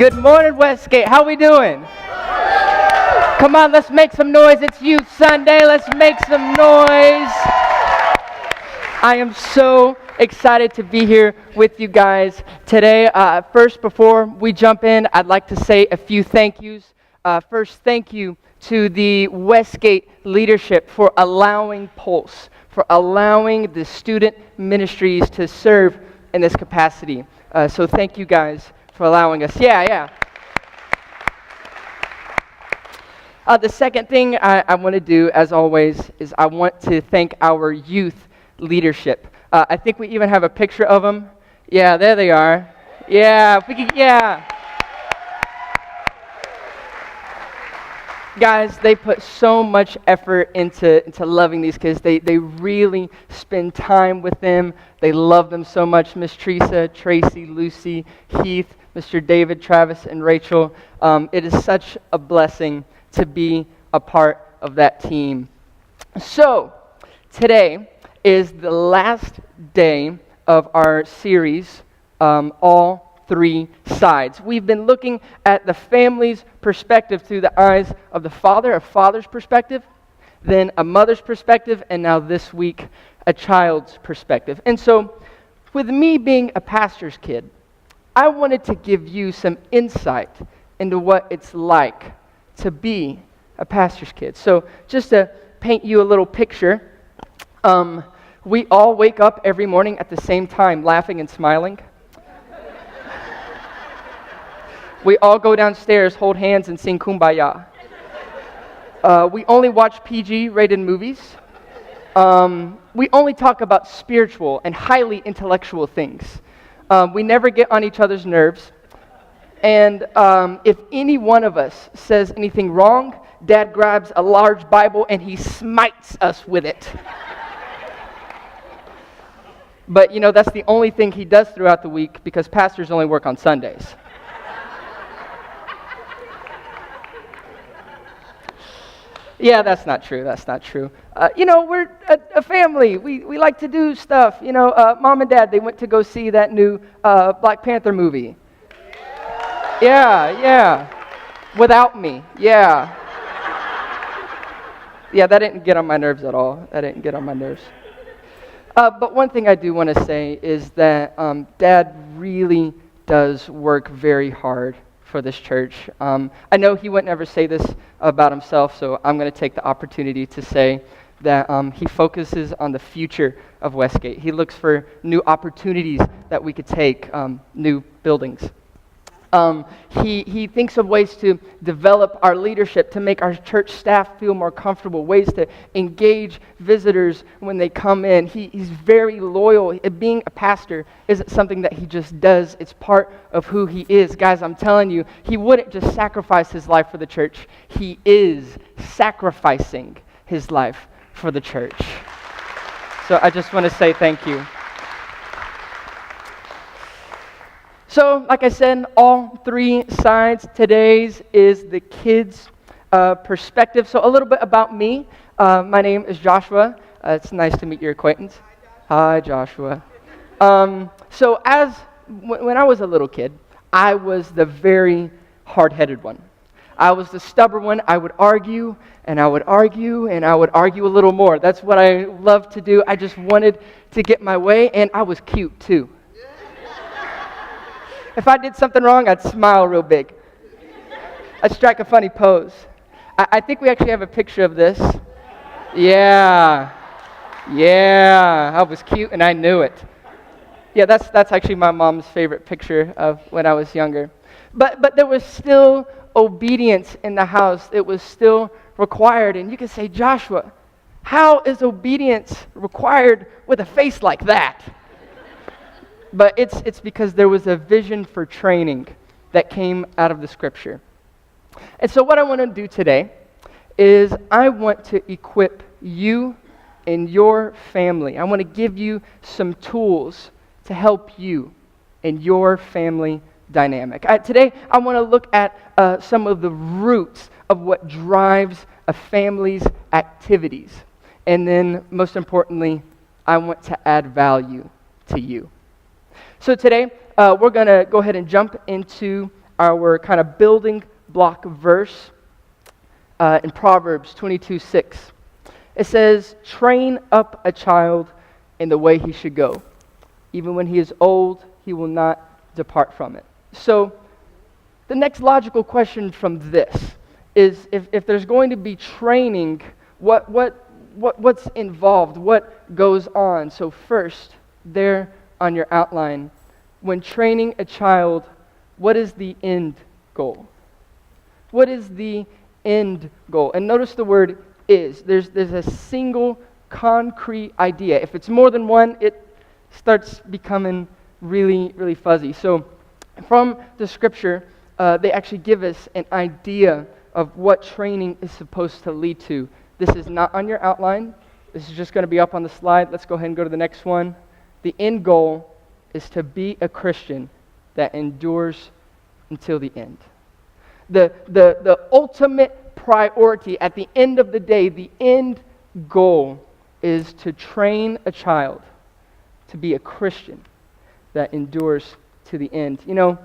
Good morning, Westgate. How we doing? Come on, let's make some noise. It's Youth Sunday. Let's make some noise. I am so excited to be here with you guys today. First, before we jump in, I'd like to say a few thank yous. First, thank you to the Westgate leadership for allowing Pulse, for allowing the student ministries to serve in this capacity. So thank you guys for allowing us. Yeah. The second thing I want to do, as always, is I want to thank our youth leadership. I think we even have a picture of them. Yeah, there they are. Yeah, Guys, they put so much effort into loving these kids. They really spend time with them. They love them so much. Miss Teresa, Tracy, Lucy, Heath, Mr. David, Travis, and Rachel. It is such a blessing to be a part of that team. So, today is the last day of our series, All Three Sides. We've been looking at the family's perspective through the eyes of the father, a father's perspective, then a mother's perspective, and now this week, a child's perspective. And so, with me being a pastor's kid, I wanted to give you some insight into what it's like to be a pastor's kid. So, just to paint you a little picture, we all wake up every morning at the same time, laughing and smiling. We all go downstairs, hold hands, and sing Kumbaya. We only watch PG-rated movies. We only talk about spiritual and highly intellectual things. We never get on each other's nerves. And if any one of us says anything wrong, Dad grabs a large Bible and he smites us with it. But, that's the only thing he does throughout the week because pastors only work on Sundays. Yeah, that's not true. We're a family. We like to do stuff. Mom and Dad, they went to go see that new Black Panther movie. Yeah. Without me. Yeah, that didn't get on my nerves at all. But one thing I do want to say is that Dad really does work very hard for this church. I know he would never say this about himself, so I'm going to take the opportunity to say that he focuses on the future of Westgate. He looks for new opportunities that we could take, new buildings. He thinks of ways to develop our leadership, to make our church staff feel more comfortable, ways to engage visitors when they come in. He's very loyal. Being a pastor isn't something that he just does. It's part of who he is. Guys, I'm telling you, he wouldn't just sacrifice his life for the church. He is sacrificing his life for the church. So I just want to say thank you. So, like I said, all three sides. Today's is the kids' perspective. So, a little bit about me. My name is Joshua. It's nice to meet your acquaintance. Hi, Joshua. So, when I was a little kid, I was the very hard-headed one. I was the stubborn one. I would argue, and I would argue, and I would argue a little more. That's what I loved to do. I just wanted to get my way, and I was cute, too. If I did something wrong, I'd smile real big. I'd strike a funny pose. I think we actually have a picture of this. Yeah, I was cute and I knew it. Yeah, that's actually my mom's favorite picture of when I was younger. But there was still obedience in the house. It was still required. And you could say, Joshua, how is obedience required with a face like that? But it's because there was a vision for training that came out of the scripture. And so what I want to do today is I want to equip you and your family. I want to give you some tools to help you in your family dynamic. Today I want to look at some of the roots of what drives a family's activities. And then most importantly, I want to add value to you. So today, we're going to go ahead and jump into our kind of building block verse in Proverbs 22:6. It says, "Train up a child in the way he should go. Even when he is old, he will not depart from it." So the next logical question from this is, if there's going to be training, what's involved? What goes on? So first, there on your outline, when training a child, what is the end goal? What is the end goal? And notice the word is. There's a single concrete idea. If it's more than one, it starts becoming really, really fuzzy. So from the scripture, they actually give us an idea of what training is supposed to lead to. This is not on your outline. This is just going to be up on the slide. Let's go ahead and go to the next one. The end goal is to be a Christian that endures until the end. The ultimate priority at the end of the day, the end goal is to train a child to be a Christian that endures to the end. You know,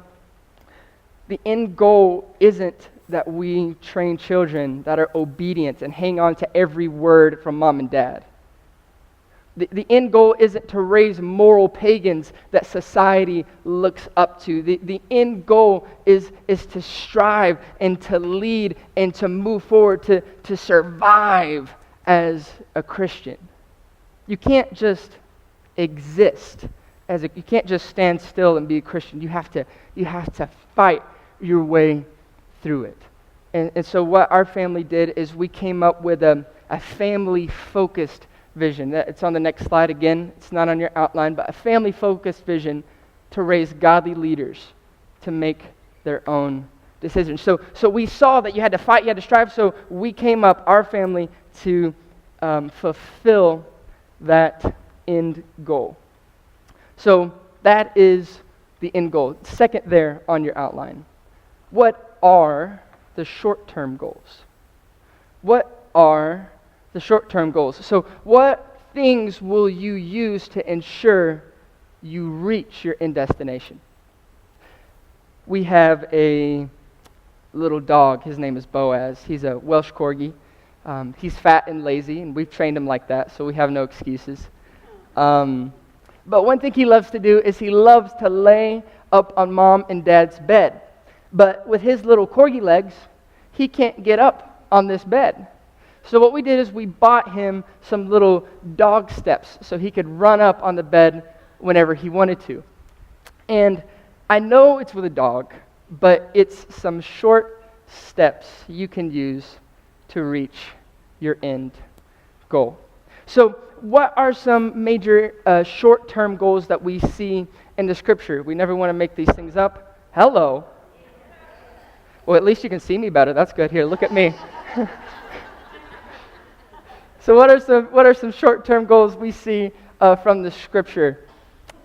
the end goal isn't that we train children that are obedient and hang on to every word from mom and dad. The end goal isn't to raise moral pagans that society looks up to. The end goal is to strive and to lead and to move forward, to survive as a Christian. You can't just exist you can't just stand still and be a Christian. You have to fight your way through it. And so what our family did is we came up with a family-focused vision. It's on the next slide again. It's not on your outline, but a family-focused vision to raise godly leaders to make their own decisions. So we saw that you had to fight, you had to strive, so we came up, our family, to fulfill that end goal. So that is the end goal. Second there on your outline. What are the short-term goals? What are the short-term goals? So what things will you use to ensure you reach your end destination? We have a little dog. His name is Boaz. He's a Welsh Corgi. He's fat and lazy, and we've trained him like that, so we have no excuses. But one thing he loves to do is he loves to lay up on mom and dad's bed. But with his little corgi legs, he can't get up on this bed. So what we did is we bought him some little dog steps so he could run up on the bed whenever he wanted to. And I know it's with a dog, but it's some short steps you can use to reach your end goal. So what are some major short-term goals that we see in the scripture? We never want to make these things up. Hello. Well, at least you can see me better. That's good. Here, look at me. So what are some short-term goals we see from the scripture?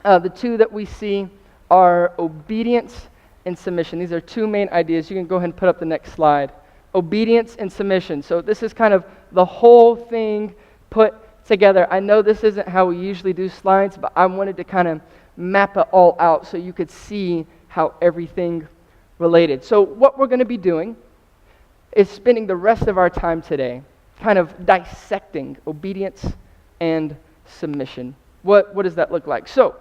The two that we see are obedience and submission. These are two main ideas. You can go ahead and put up the next slide. Obedience and submission. So this is kind of the whole thing put together. I know this isn't how we usually do slides, but I wanted to kind of map it all out so you could see how everything related. So what we're going to be doing is spending the rest of our time today kind of dissecting obedience and submission. What does that look like? So,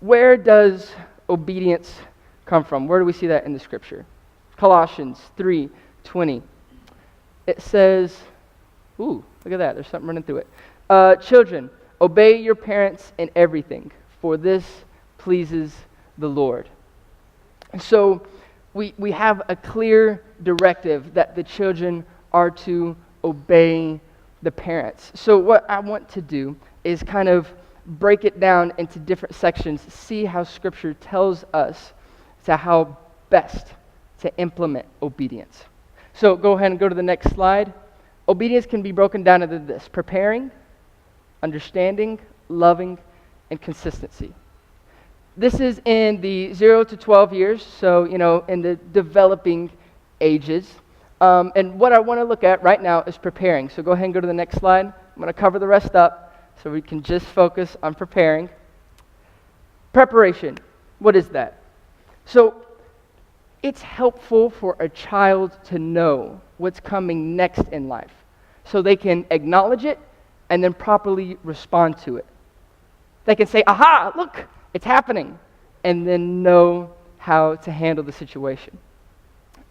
where does obedience come from? Where do we see that in the scripture? Colossians 3:20. It says, ooh, look at that. There's something running through it. Children, obey your parents in everything, for this pleases the Lord. So we have a clear directive that the children are to obey the parents. So what I want to do is kind of break it down into different sections, see how Scripture tells us to how best to implement obedience. So go ahead and go to the next slide. Obedience can be broken down into this: preparing, understanding, loving, and consistency. This is in the 0 to 12 years, so, in the developing ages. And what I want to look at right now is preparing. So go ahead and go to the next slide. I'm going to cover the rest up so we can just focus on preparing. Preparation. What is that? So it's helpful for a child to know what's coming next in life so they can acknowledge it and then properly respond to it. They can say, aha, look, it's happening, and then know how to handle the situation.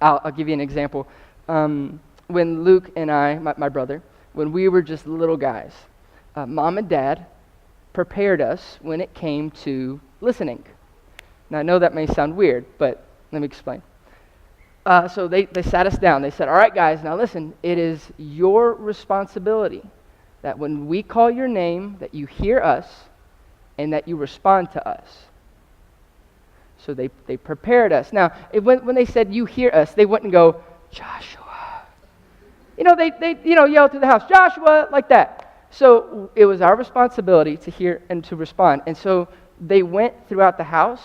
I'll give you an example. When Luke and I, my brother, when we were just little guys, Mom and Dad prepared us when it came to listening. Now, I know that may sound weird, but let me explain. So they sat us down. They said, all right, guys, now listen, it is your responsibility that when we call your name, that you hear us and that you respond to us. So they prepared us. Now, when they said you hear us, they wouldn't go, Joshua. They yell through the house, Joshua, like that. So it was our responsibility to hear and to respond. And so they went throughout the house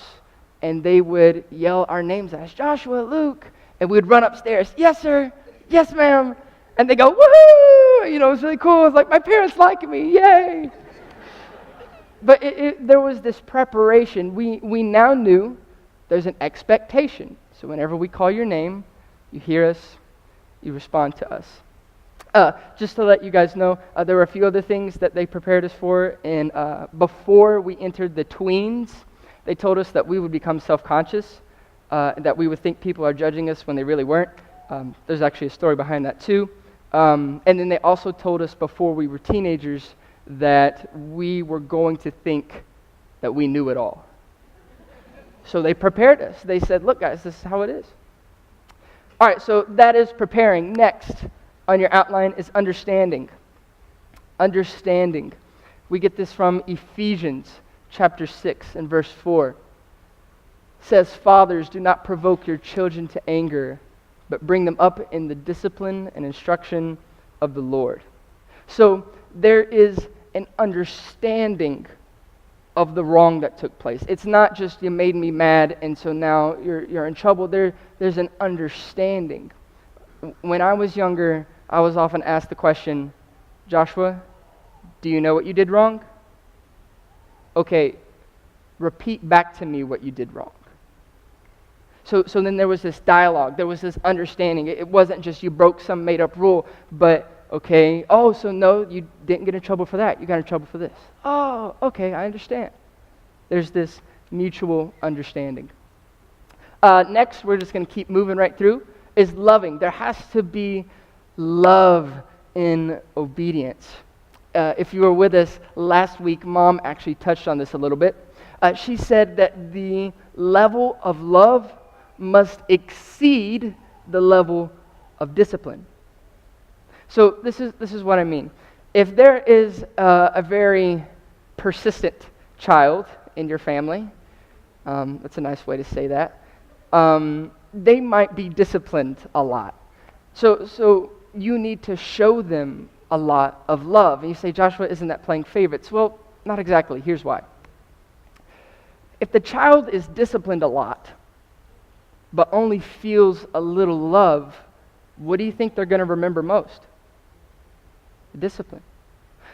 and they would yell our names at us, Joshua, Luke. And we would run upstairs, yes, sir, yes, ma'am. And they go, woohoo! It was really cool. It's like, my parents like me, yay! But there was this preparation. We now knew there's an expectation. So whenever we call your name, you hear us, you respond to us. Just to let you guys know, there were a few other things that they prepared us for. And before we entered the tweens, they told us that we would become self-conscious, that we would think people are judging us when they really weren't. There's actually a story behind that too. And then they also told us before we were teenagers that we were going to think that we knew it all. So they prepared us. They said, look, guys, this is how it is. All right, so that is preparing. Next on your outline is understanding. Understanding. We get this from Ephesians chapter 6 and verse 4. It says, fathers, do not provoke your children to anger, but bring them up in the discipline and instruction of the Lord. So there is an understanding of the wrong that took place. It's not just you made me mad and so now you're in trouble. There's an understanding. When I was younger, I was often asked the question, Joshua, do you know what you did wrong? Okay, repeat back to me what you did wrong. So then there was this dialogue. There was this understanding. It wasn't just you broke some made-up rule, but okay, oh, so no, you didn't get in trouble for that. You got in trouble for this. Oh, okay, I understand. There's this mutual understanding. Next, we're just going to keep moving right through, is loving. There has to be love in obedience. If you were with us last week, Mom actually touched on this a little bit. She said that the level of love must exceed the level of discipline. So this is what I mean. If there is a very persistent child in your family, that's a nice way to say that, they might be disciplined a lot. So you need to show them a lot of love. And you say, Joshua, isn't that playing favorites? Well, not exactly. Here's why. If the child is disciplined a lot, but only feels a little love, what do you think they're going to remember most? Discipline.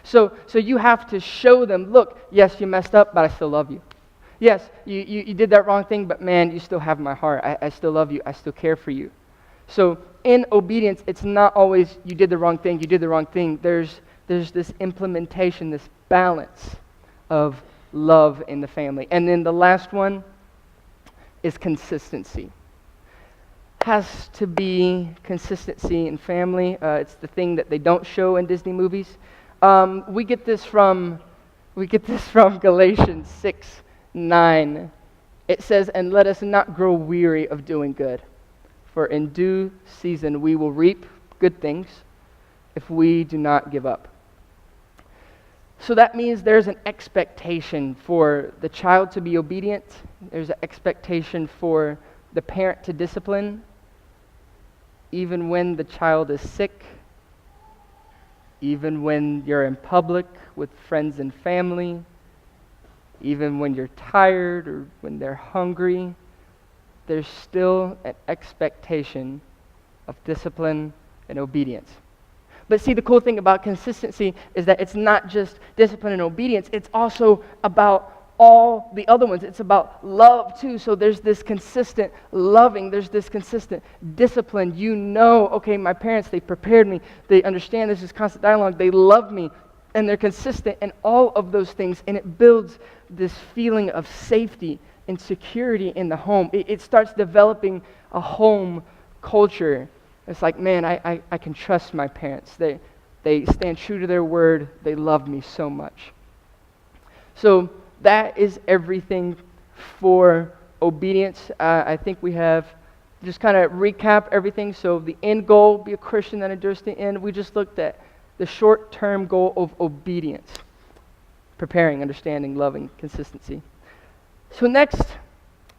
So you have to show them, look, yes, you messed up, but I still love you. Yes, you did that wrong thing, but man, you still have my heart. I still love you. I still care for you. So in obedience, it's not always you did the wrong thing, you did the wrong thing. There's this implementation, this balance of love in the family. And then the last one is consistency. Has to be consistency in family. It's the thing that they don't show in Disney movies. We get this from Galatians 6:9. It says, "And let us not grow weary of doing good, for in due season we will reap good things if we do not give up." So that means there's an expectation for the child to be obedient. There's an expectation for the parent to discipline, even when the child is sick, even when you're in public with friends and family, even when you're tired or when they're hungry. There's still an expectation of discipline and obedience. But see, the cool thing about consistency is that it's not just discipline and obedience, it's also about all the other ones. It's about love too. So there's this consistent loving, there's this consistent discipline. You know, okay, my parents, they prepared me, they understand this is constant dialogue, they love me, and they're consistent in all of those things, and it builds this feeling of safety and security in the home. It starts developing a home culture. It's like, man, I can trust my parents. They stand true to their word. They love me so much. So that is everything for obedience. I think we have just kind of recap everything. So the end goal, be a Christian that endures to the end. We just looked at the short-term goal of obedience. Preparing, understanding, loving, consistency. So next,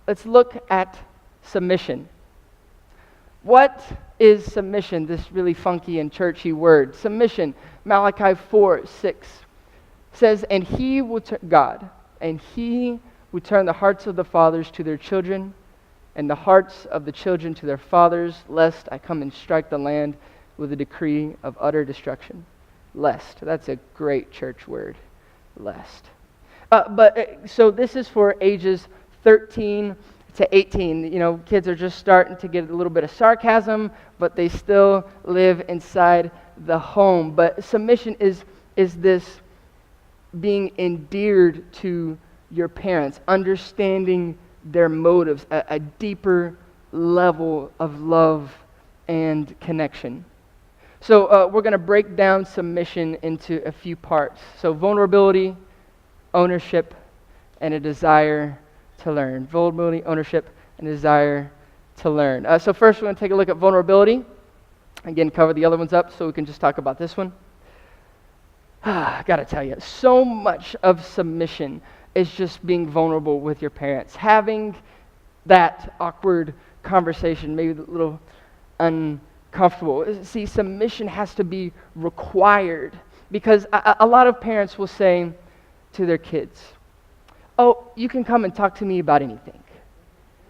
let's look at submission. What is submission, this really funky and churchy word? Submission, Malachi 4:6 says, and he will turn the hearts of the fathers to their children, and the hearts of the children to their fathers, lest I come and strike the land with a decree of utter destruction. Lest, that's a great church word, lest. So this is for ages 13 to 18. You know, kids are just starting to get a little bit of sarcasm, but they still live inside the home. But submission is this being endeared to your parents, understanding their motives, a deeper level of love and connection. So we're going to break down submission into a few parts. So vulnerability, ownership, and a desire to learn. Vulnerability, ownership, and desire to learn. So first we're going to take a look at vulnerability. Again, cover the other ones up so we can just talk about this one. I got to tell you, so much of submission is just being vulnerable with your parents. Having that awkward conversation, maybe a little uncomfortable. See, submission has to be required because a lot of parents will say to their kids, oh, you can come and talk to me about anything.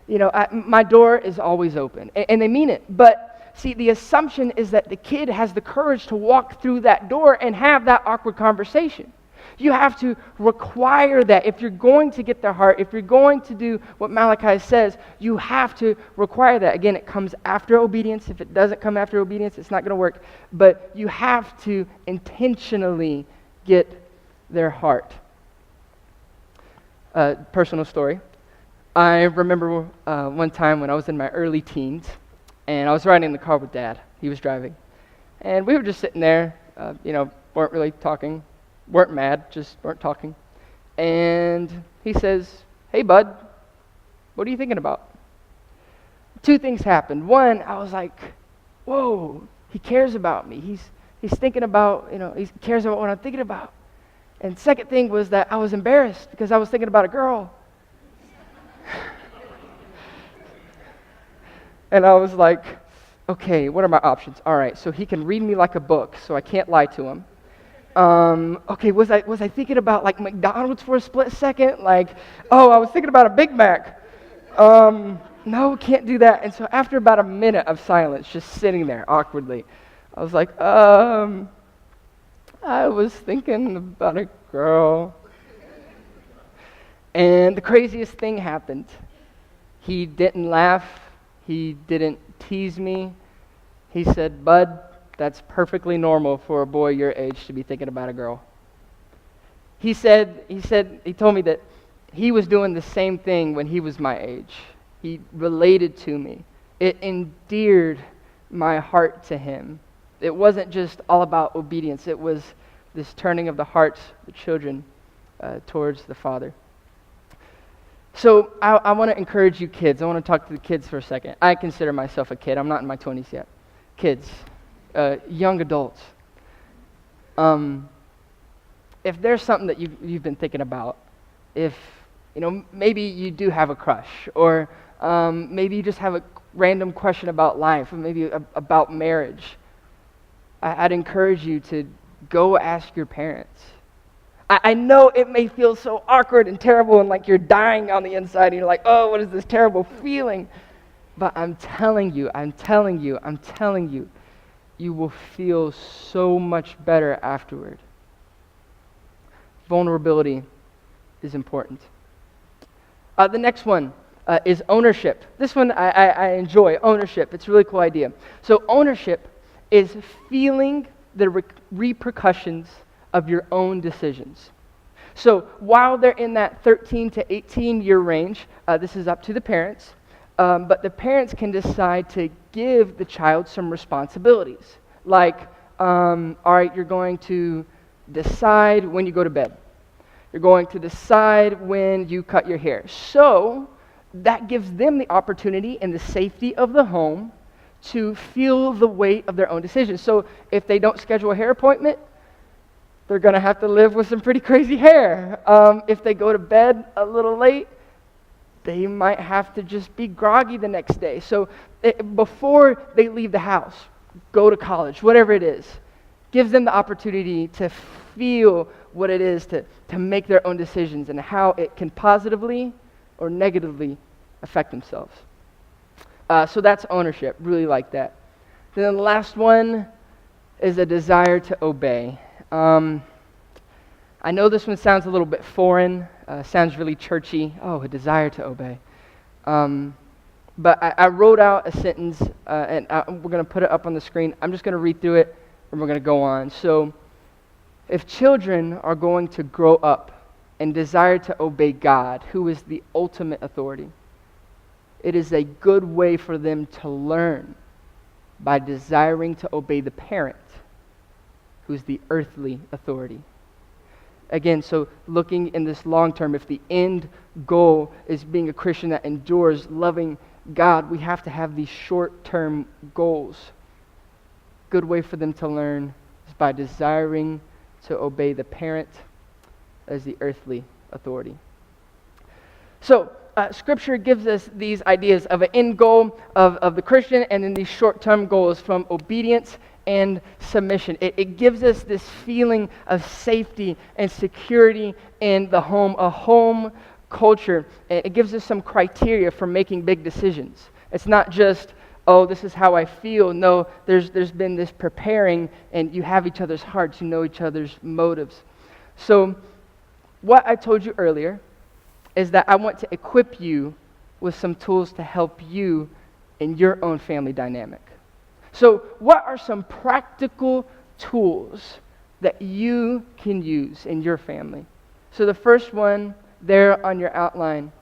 You know, my door is always open. And they mean it. But see, the assumption is that the kid has the courage to walk through that door and have that awkward conversation. You have to require that. If you're going to get their heart, if you're going to do what Malachi says, you have to require that. Again, it comes after obedience. If it doesn't come after obedience, it's not going to work. But you have to intentionally get their heart. Personal story. I remember one time when I was in my early teens, and I was riding in the car with Dad. He was driving. And we were just sitting there, weren't really talking, weren't mad, just weren't talking. And he says, hey, bud, what are you thinking about? Two things happened. One, I was like, whoa, he cares about me. He's thinking about, he cares about what I'm thinking about. And second thing was that I was embarrassed because I was thinking about a girl. And I was like, okay, what are my options? All right, so he can read me like a book, so I can't lie to him. Okay, was I thinking about like McDonald's for a split second? Like, oh, I was thinking about a Big Mac. No, can't do that. And so after about a minute of silence, just sitting there awkwardly, I was like, I was thinking about a girl. And the craziest thing happened. He didn't laugh. He didn't tease me. He said, bud, that's perfectly normal for a boy your age to be thinking about a girl. He told me that he was doing the same thing when he was my age. He related to me. It endeared my heart to him. It wasn't just all about obedience. It was this turning of the hearts, the children, towards the Father. So I want to encourage you kids. I want to talk to the kids for a second. I consider myself a kid. I'm not in my 20s yet. Kids, young adults. If there's something that you've been thinking about, if maybe you do have a crush, or maybe you just have a random question about life, or maybe about marriage, I'd encourage you to go ask your parents. I know it may feel so awkward and terrible and like you're dying on the inside and you're like, oh, what is this terrible feeling? But I'm telling you, you will feel so much better afterward. Vulnerability is important. The next one is ownership. This one I enjoy, ownership. It's a really cool idea. So ownership is feeling the repercussions of your own decisions. So while they're in that 13 to 18-year range, this is up to the parents, but the parents can decide to give the child some responsibilities. Like, all right, you're going to decide when you go to bed. You're going to decide when you cut your hair. So that gives them the opportunity in the safety of the home to feel the weight of their own decisions. So if they don't schedule a hair appointment, they're going to have to live with some pretty crazy hair. If they go to bed a little late, they might have to just be groggy the next day. So before they leave the house, go to college, whatever it is, gives them the opportunity to feel what it is to make their own decisions and how it can positively or negatively affect themselves. So that's ownership, really like that. Then the last one is a desire to obey. I know this one sounds a little bit foreign, sounds really churchy. Oh, a desire to obey. But I wrote out a sentence, and we're going to put it up on the screen. I'm just going to read through it, and we're going to go on. So, if children are going to grow up and desire to obey God, who is the ultimate authority, it is a good way for them to learn by desiring to obey the parent, who's the earthly authority. Again, so looking in this long term, if the end goal is being a Christian that endures, loving God, we have to have these short-term goals. Good way for them to learn is by desiring to obey the parent as the earthly authority. So, Scripture gives us these ideas of an end goal of the Christian and then these short-term goals from obedience and submission. It gives us this feeling of safety and security in the home, a home culture. It gives us some criteria for making big decisions. It's not just, oh, this is how I feel. No, there's been this preparing, and you have each other's hearts, you know each other's motives. So what I told you earlier is that I want to equip you with some tools to help you in your own family dynamic. So what are some practical tools that you can use in your family? So the first one there on your outline,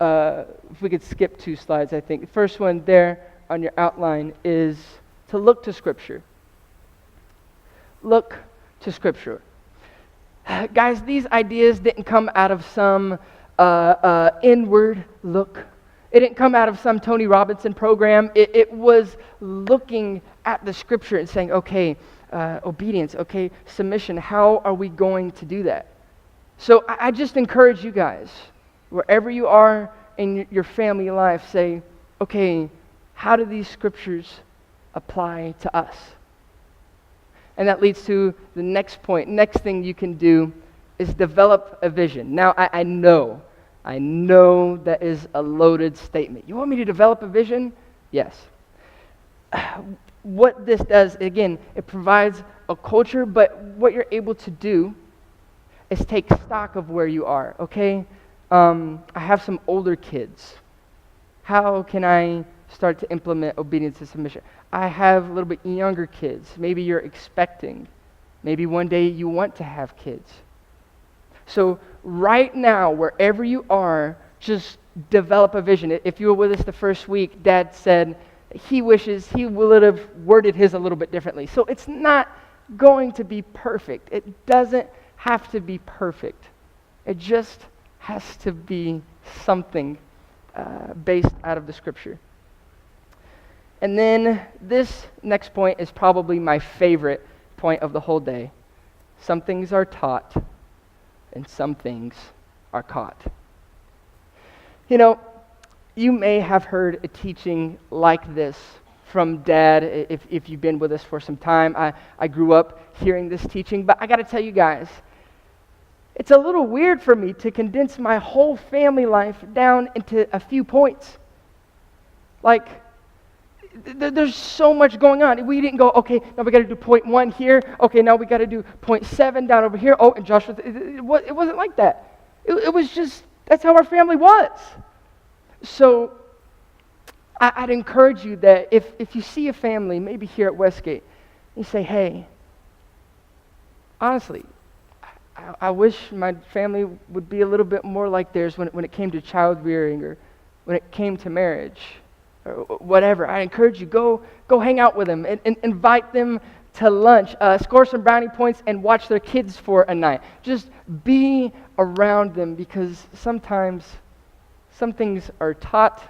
if we could skip 2 slides, I think. The first one there on your outline is to look to Scripture. Look to Scripture. Guys, these ideas didn't come out of some inward look. It didn't come out of some Tony Robinson program. It was looking at the Scripture and saying, okay, obedience, okay, submission, how are we going to do that? So I just encourage you guys, wherever you are in your family life, say, okay, how do these Scriptures apply to us? And that leads to the next point. Next thing you can do is develop a vision. Now, I know that is a loaded statement. You want me to develop a vision? Yes. What this does, again, it provides a culture, but what you're able to do is take stock of where you are, okay? I have some older kids. How can I start to implement obedience and submission? I have a little bit younger kids. Maybe you're expecting. Maybe one day you want to have kids. So right now, wherever you are, just develop a vision. If you were with us the first week, Dad said he wishes he would have worded his a little bit differently. So it's not going to be perfect. It doesn't have to be perfect. It just has to be something based out of the Scripture. And then this next point is probably my favorite point of the whole day. Some things are taught and some things are caught. You know, you may have heard a teaching like this from Dad if you've been with us for some time. I grew up hearing this teaching, but I got to tell you guys, it's a little weird for me to condense my whole family life down into a few points. Like, there's so much going on. We didn't go, okay, now we got to do point 1 here. Okay, now we got to do point 7 down over here. Oh, and Joshua, it wasn't like that. It was just That's how our family was. So I'd encourage you that if you see a family, maybe here at Westgate, you say, hey, honestly, I wish my family would be a little bit more like theirs when it came to child rearing or when it came to marriage or whatever. I encourage you, go hang out with them and invite them to lunch, score some brownie points and watch their kids for a night. Just be around them, because sometimes some things are taught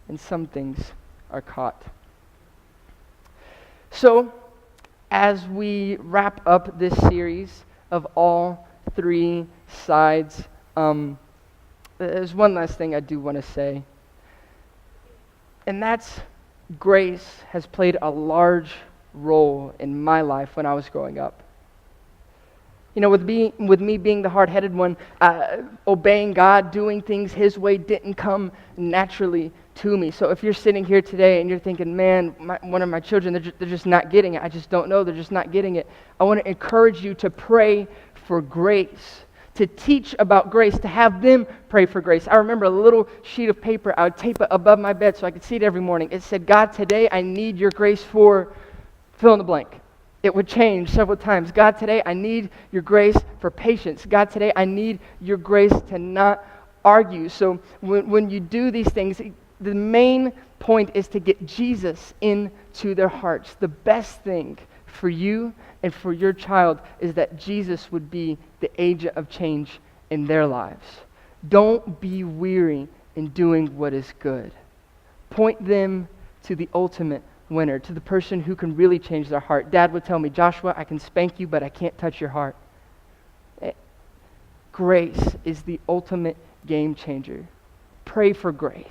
and some things are caught. So, as we wrap up this series of all three sides, there's one last thing I do want to say. And that's grace has played a large role in my life when I was growing up. You know, with me being the hard-headed one, obeying God, doing things His way didn't come naturally to me. So if you're sitting here today and you're thinking, man, one of my children, they're just not getting it. I just don't know. They're just not getting it. I want to encourage you to pray for grace, to teach about grace, to have them pray for grace. I remember a little sheet of paper. I would tape it above my bed so I could see it every morning. It said, God, today I need your grace for fill in the blank. It would change several times. God, today I need your grace for patience. God, today I need your grace to not argue. So when you do these things, the main point is to get Jesus into their hearts. The best thing for you and for your child is that Jesus would be the agent of change in their lives. Don't be weary in doing what is good. Point them to the ultimate winner, to the person who can really change their heart. Dad would tell me, Joshua, I can spank you, but I can't touch your heart. Grace is the ultimate game changer. Pray for grace.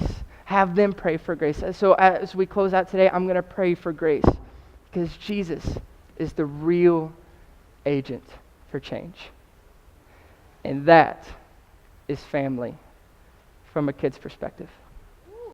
Have them pray for grace. So as we close out today, I'm going to pray for grace, because Jesus is the real agent for change. And that is family from a kid's perspective.